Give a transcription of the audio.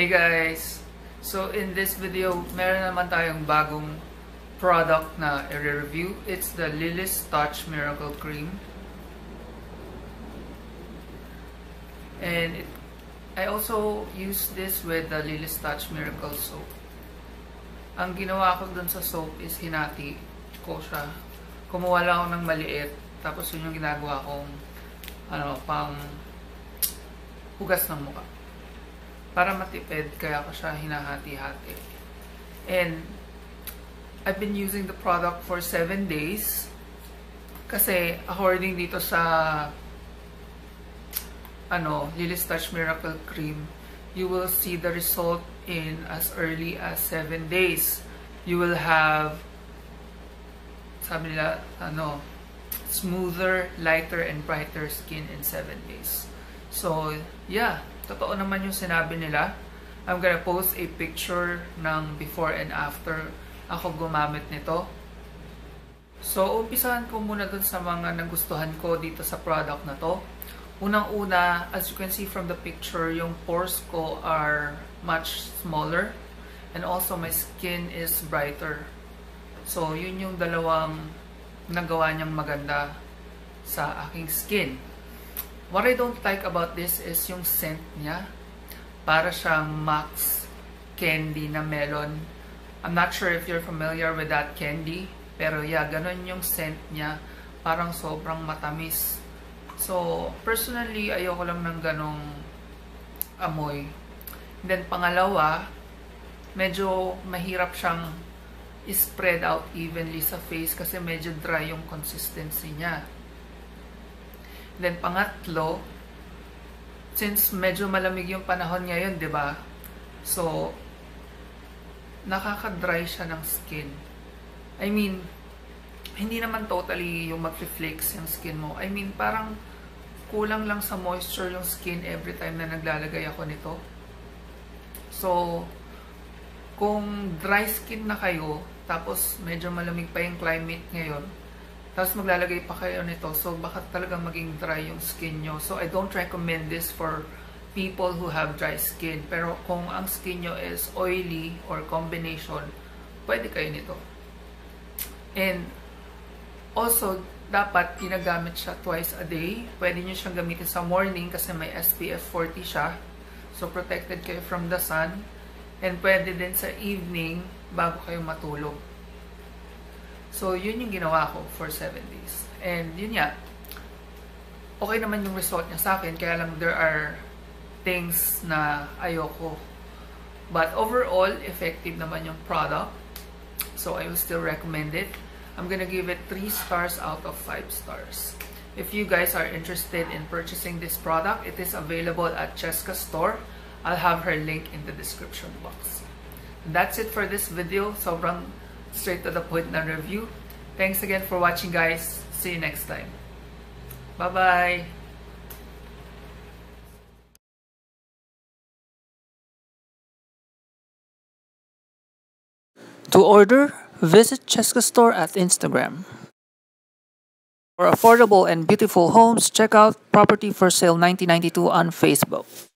Hey guys! So in this video, meron naman tayong bagong product na i-review. It's the Lily's Touch Miracle Cream. And I also use this with the Lily's Touch Miracle Soap. Ang ginawa ko dun sa soap is hinati ko siya. Kumuha lang ako ng maliit. Tapos yun yung ginagawa kong pang hugas ng mukha. Para matipid, kaya ko siya hinahati-hati. And I've been using the product for 7 days. Kasi according dito sa Lily's Touch Miracle Cream, you will see the result in as early as 7 days. You will have, sabi nila, smoother, lighter, and brighter skin in 7 days. So, yeah. Totoo naman yung sinabi nila. I'm gonna post a picture ng before and after ako gumamit nito. So, umpisahan ko muna dun sa mga nagustuhan ko dito sa product na to. Unang-una, as you can see from the picture, yung pores ko are much smaller. And also, my skin is brighter. So, yun yung dalawang nagawa niyang maganda sa aking skin. What I don't like about this is yung scent niya. Para siyang Max candy na melon. I'm not sure if you're familiar with that candy. Pero yeah, ganun yung scent niya. Parang sobrang matamis. So, personally, ayoko lang ng ganong amoy. And then, pangalawa, medyo mahirap siyang spread out evenly sa face kasi medyo dry yung consistency niya. Then, pangatlo, since medyo malamig yung panahon ngayon, di ba? So, nakaka-dry siya ng skin. I mean, hindi naman totally yung mag-reflex yung skin mo. I mean, parang kulang lang sa moisture yung skin every time na naglalagay ako nito. So, kung dry skin na kayo, tapos medyo malamig pa yung climate ngayon, tapos maglalagay pa kayo nito, so baka talagang maging dry yung skin nyo. So, I don't recommend this for people who have dry skin. Pero kung ang skin nyo is oily or combination, pwede kayo nito. And also, dapat ginagamit siya twice a day. Pwede nyo siyang gamitin sa morning kasi may SPF 40 siya. So, protected kayo from the sun. And pwede din sa evening bago kayo matulog. So, yun yung ginawa ko for 7 days. And yun nga, okay naman yung result niya sa akin. Kaya lang there are things na ayoko. But overall, effective naman yung product. So, I will still recommend it. I'm gonna give it 3 stars out of 5 stars. If you guys are interested in purchasing this product, it is available at Cheska Store. I'll have her link in the description box. And that's it for this video. Sobrang straight to the point na review. Thanks again for watching, guys. See you next time. Bye-bye! To order, visit Cheska Store at Instagram. For affordable and beautiful homes, check out Property for Sale 1992 on Facebook.